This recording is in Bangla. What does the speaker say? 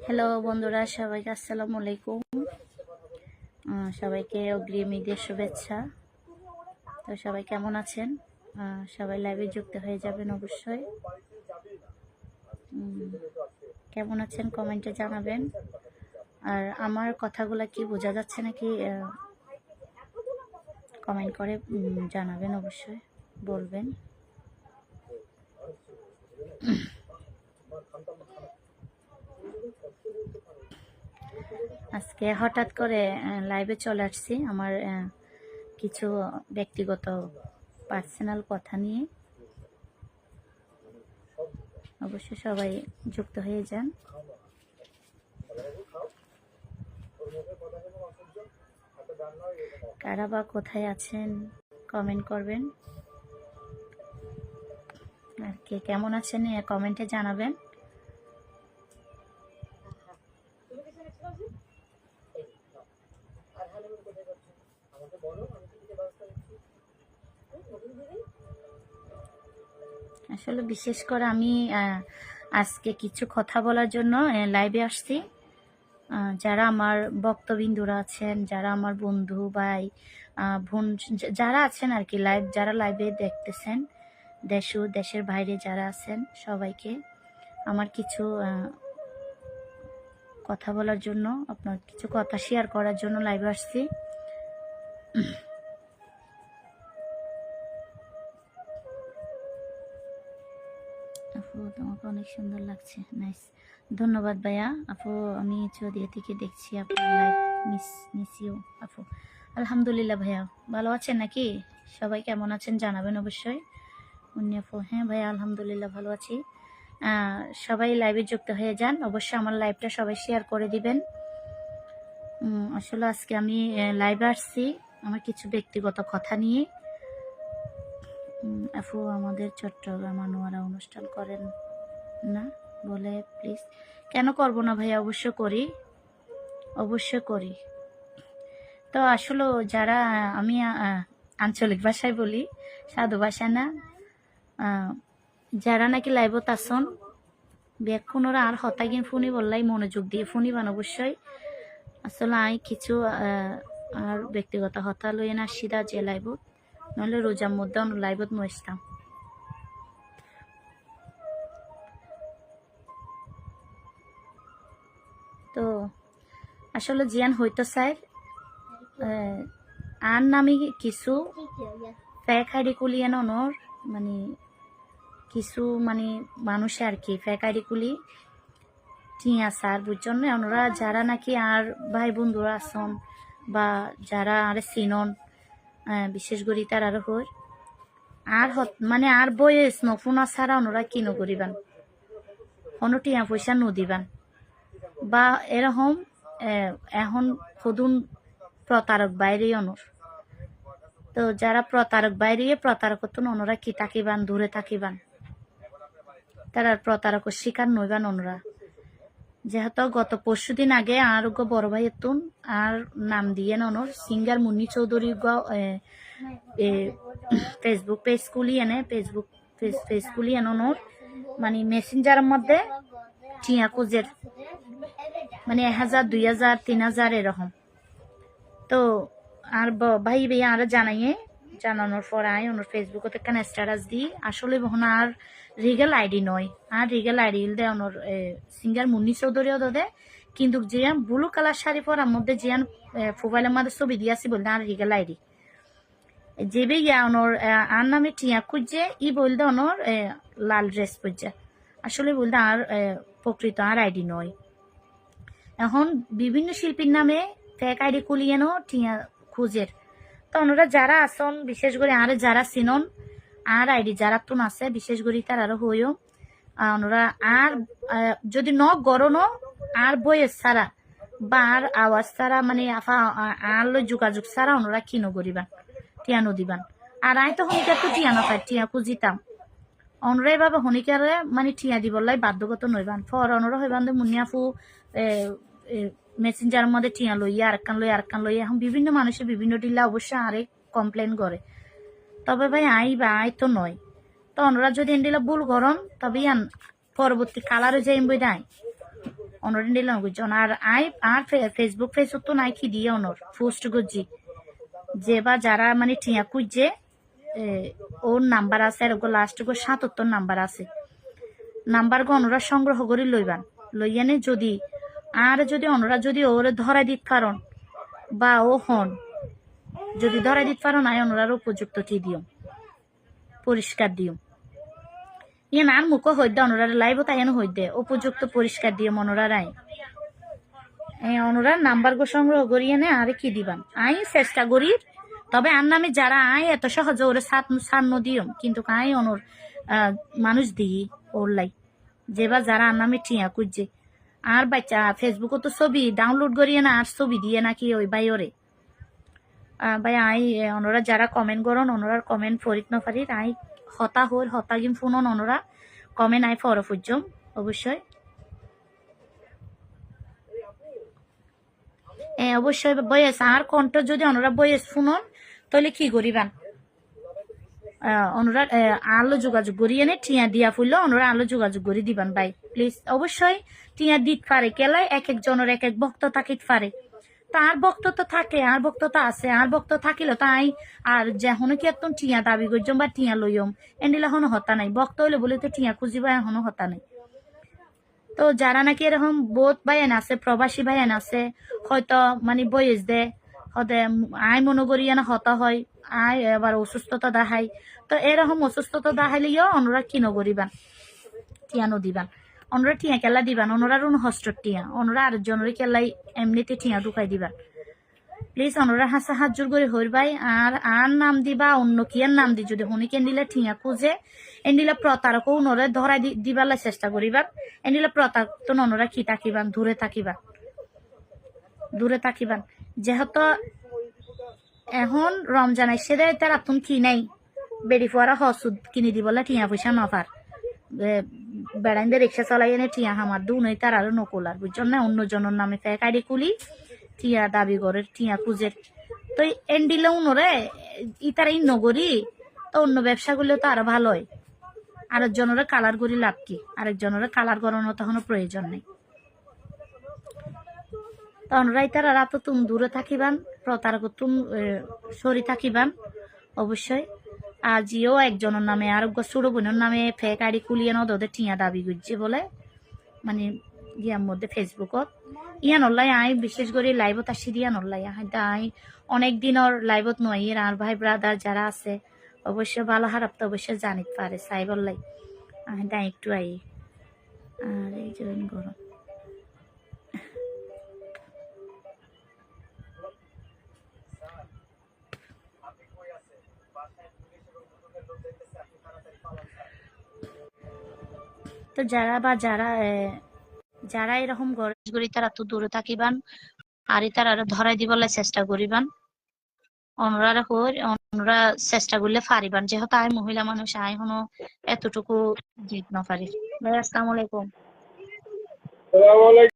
হ্যালো বন্ধুরা, সবাইকে আসসালামু আলাইকুম। সবাইকে অগ্রিম ঈদের শুভেচ্ছা। তো সবাই কেমন আছেন? সবাই লাইভে যুক্ত হয়ে যাবেন অবশ্যই। কেমন আছেন কমেন্টে জানাবেন। আর আমার কথাগুলো কি বোঝা যাচ্ছে নাকি কমেন্ট করে জানাবেন, অবশ্যই বলবেন। আজকে হঠাৎ করে লাইভে চলে আসছি আমার কিছু ব্যক্তিগত পার্সোনাল কথা নিয়ে। অবশ্যই সবাই যুক্ত হয়ে যান। কারা বা কোথায় আছেন কমেন্ট করবেন, আর কে কেমন আছেন কমেন্টে জানাবেন। আসলে বিশেষ করে আমি আজকে কিছু কথা বলার জন্য লাইভে আসছি। যারা আমার ভক্তবিন্দুরা আছেন, যারা আমার বন্ধু ভাই বোন যারা আছেন আর কি, যারা লাইভে দেখতেছেন, দেশ ও দেশের বাইরে যারা আছেন, সবাইকে আমার কিছু কথা বলার জন্য, আপনার কিছু কথা শেয়ার করার জন্য লাইভে আসছি। আপু তোমাকে অনেক সুন্দর লাগছে, নাইস, ধন্যবাদ ভাইয়া। আপু আমি চৌদিয়া থেকে দেখছি আপনার লাইভ, মিস ইউ আপু। আলহামদুলিল্লাহ ভাইয়া, ভালো আছেন নাকি? সবাই কেমন আছেন জানাবেন অবশ্যই। মুন্নি আপু, হ্যাঁ ভাইয়া আলহামদুলিল্লাহ ভালো আছি। সবাই লাইভে যুক্ত হয়ে যান, অবশ্যই আমার লাইভটা সবাই শেয়ার করে দিবেন। আসলে আজকে আমি লাইভে আসছি আমার কিছু ব্যক্তিগত কথা নিয়ে। আপু আমাদের চট্টগ্রাম আনোয়ারা অনুষ্ঠান করেন না বলে প্লিজ। কেন করব না ভাইয়া, অবশ্যই করি, অবশ্যই করি। তো আসলে যারা আমি আঞ্চলিক ভাষায় বলি, সাধু ভাষা না, যারা নাকি লাইভত আসন ব্যাকুণরা আর হতাগিন ফোনই বললাই মনোযোগ দিয়ে ফোনিবান অবশ্যই। আসলে আই কিছু আর ব্যক্তিগত হতা লইয়ে না সিধা যে লাইভত, নইলে রোজার মধ্যে লাইভত নইসতাম। তো আসলে জিয়ান হইতো চাই আর নামি কিছু ফেক আইডি কুলিয়ান অনর, মানে কিছু মানে মানুষে আর কি ফেক আইডি কুলি টিয়া সার বুঝছেন না, ওনারা যারা নাকি আর ভাই বন্ধুরা আসন বা যারা আর চিনন, বিশেষ করে তার আর হই আর মানে আর বয়স নফুনা ছাড়া ওনারা কিনো করিবান, কোনো টিয়া পয়সা নদিবান বা এরকম এখন সদুন প্রতারক বাইরে অনর। তো যারা প্রতারক বাইরে প্রতারক ওনারা কি থাকিবান, দূরে থাকিবান, তারা প্রতারক শিকার নইবান ওনারা। যেহেতু গত পরশুদিন আগে আর বড় ভাই এতুন আর নাম দিয়ে ননর singer Munni Chowdhury Facebook page খুলি এনে পেজ খুলি এনর, মানে মেসেঞ্জারের মধ্যে টিয়া কুজের মানে 1000 2000 3000 এরকম। তো আর ভাই ভাইয়া আর জানানোর পর আয় ওনার ফেসবুকে একটা স্ট্যাটাস দিই, আসলে বহন আর রিগেল আইডি নয়, আর রিগেল আইডি দে ওনার সিঙ্গার মুন্নি চৌধুরীও দে, কিন্তু জিয়ান ব্লু কালার শাড়ি পরার মধ্যে জিয়ান মোবাইলের মধ্যে ছবি দিয়েছি বলতে আর রিগেল আইডি যেবে গিয়া ওনার আর নামে টিয়া খুঁজছে ই বলতে ওনার লাল ড্রেস পরছে, আসলে বলতে আর প্রকৃত আর আইডি নয়। এখন বিভিন্ন শিল্পীর নামে ফেক আইডি কুলিয়েনো টিয়া খুঁজের। তো ওনারা যারা আসন বিশেষ করে আর যারা চিনন আর আইডি যারা তুন আছে বিশেষ করে তার আরো হইও ওনারা আর যদি ন গরণ আর বইয়ের ছাড়া বা আর আওয়াজ ছাড়া মানে আর যোগাযোগ ছাড়া ওনারা কিনো করিবান টিয়ানো দিবান। আর আই তো হনিকার তো টিয়া নখায় টিয়া খুঁজিতাম, অনরা এভাবে হনিকারে মানে টিয়া দিবলাই বাধ্যগত নইবান। ফর অনরা হইবান মুনিয়াফু মেসেঞ্জারের মধ্যে টিয়া লইয়া আরেকখান লইয়া এখন বিভিন্ন মানুষের বিভিন্ন ডিল্লা অবশ্যই আরে কমপ্লেন করে। তবে ভাই আই তো নয়, তো ওনারা যদি এন্ডিলা ভুল করেন তবে পরবর্তী কালারে যাই বই নাই অনর দিলাম গুজন আর আই আর ফেসবুক তো নাই কি দিয়ে অনর পোস্ট গুজি যে বা যারা মানে টিয়া কুজে ওর নাম্বার আছে আর লাস্ট গো ৭৭ নাম্বার আছে নাম্বার গো অনরা সংগ্রহ করে লইবান লইয়ানে যদি অনরা যদি ওরে ধরা দিত পারন বা ও হন যদি ধরা দিত পারন আই অনরার উপযুক্ত টি দিও পরিষ্কার দিও ইয়ে আর মুখ হইদে অনরার লাইভ তাই হইদে উপযুক্ত পরিষ্কার দিয়ে মনোরারাই অনুরার নাম্বার গো সংগ্রহ করিয়ে নে আর কি দিবান আই চেষ্টা করি তবে আর নামে যারা আই এত সহজে ওরে সান্ন দিও কিন্তু আই অনুর মানুষ দিই ওর লাই যেবা যারা আর নামে টিয়া খুঁজছে আর বাচ্চা ফেসবুকে তো ছবি ডাউনলোড করিয়ে না আর ছবি দিয়ে নাকি ওই ভাই ওরে ভাই আই অনুরা যারা কমেন্ট করন অনুরার কমেন্ট ফরিত নফারির আই হতা গিম ফোনন অনুরা কমেন্ট আই ফর ফুজম অবশ্যই অবশ্যই বয়স আর কণ্ঠ যদি অনুরা বয়স শুনুন তাহলে কি করিবান অনুরা আলো যোগাযোগ করি এনে টিয়া দিয়া ফুললো অনুরা আলো যোগাযোগ করি দিবান ভাই প্লিজ অবশ্যই টিয়া দিত পারে কেলাই এক একজনের এক এক ভক্ত থাকিত পারে তার ভক্ত তো থাকে আর ভক্ত তো আছে আর ভক্ত থাকিলে তাই আর যখন কি এত টিয়া দাবি করছম বা টিয়া লইম এন্ডিলা হনো হতা নাই ভক্ত হইলে বলে তো টিয়া খুঁজিবা এখনো হতা নাই তো যারা নাকি এরকম বোধ ভাইয়ান আছে প্রবাসী ভাইয়ান আছে হয়তো মানে বয়স দে হতে আই মনে করি না হতা হয় আই এবার অসুস্থতা দেখাই তো এরকম অসুস্থতা দেখাইলেও অনরা কি নগরিবান টিয়া নদিবান অনরা টিয়া কেলা দিবান অনরার হস্ত টিয়া অনরা আরেকজনের কেলাই এমনিতে টিয়া ঢুকাই দিবান প্লিজ অনরা হাসা হাত জোর করে হইর ভাই আর নাম দিবা অন্য কিয়ার নাম দি যদি হনিকে দিলে টিয়া খুঁজে এন্ডিলা প্রতারক নরে ধরাই দিবালে চেষ্টা করিবা এন্ডিলা প্রতারক তো ননরা কি থাকিবান দূরে থাকিবান যেহেতু এখন রমজান আসছে রে তার আপন কি নাই বেড়ি ফুয়ারা হসুদ কিনে দিবলে টিয়া পয়সা নফার বেড়াইন্দে রিক্সা চলাই এনে টিয়া হামার দু নই তার আরো নকলার বুঝছেন না অন্য জনের নামে ফেক আইডি কুলি টিয়া দাবি করে টিয়া খুঁজে তো এন্ডিলে উনরে ইতারা নগরী তো অন্য ব্যবসাগুলো তো আরো ভালো হয় আরেকজনের কালার করি লাভ কি আরেকজনের কালার করানোর তখন প্রয়োজন নেই তনরাই তারা রাত তুম দূরে থাকিবান প্রতারক তুম সরি থাকিবান অবশ্যই আর জিও একজনের নামে আরোগ্য ছোট বোনের নামে ফেক আইডি খুলিয়ে নদ ওদের টিয়া দাবি করছে বলে মানে ইয়ার মধ্যে ফেসবুকত ইয়ান অল্লাই আই বিশেষ করে লাইভত আসি দিয়ান অল্লাই আই অনেক দিনের লাইভত নয় আর ভাই ব্রাদার যারা আছে অবশ্যই ভালো খারাপ তো অবশ্যই জানিতে পারে সাই বললাই তাই একটু আই আর এই জয়েন গরম তো যারা এরকম গরজ করি তারা তো দূরে থাকিবান আর তারা ধরাই দিবলে চেষ্টা করিবান অনরা চেষ্টা করলে পারিবান যেহেতু আই মহিলা মানুষ আই হনো এতটুকু জিত না পারি ভাই আসসালামু আলাইকুম